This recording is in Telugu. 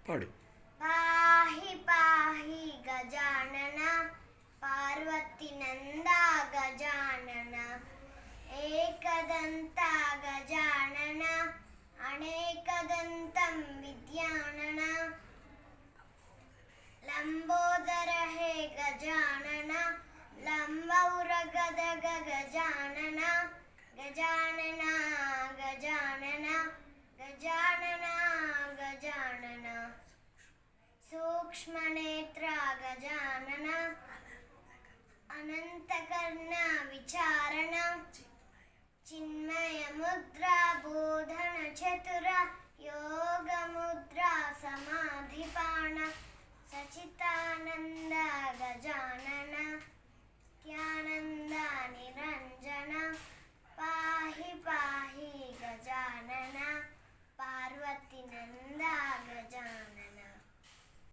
పాడు. పాహి పాహి గజానన పార్వతి నందా గజానన ఏకదంత గజానన అనేకదంతం విద్యానన లంబోదర హే గజానన లంబౌర గదగ గజానన గజానన గజానన గజానన గజానన సూక్ష్మనేత్ర గజానన అనంతకర్ణ విచారణ చిన్మయ ముద్ర బోధన చతుర యోగము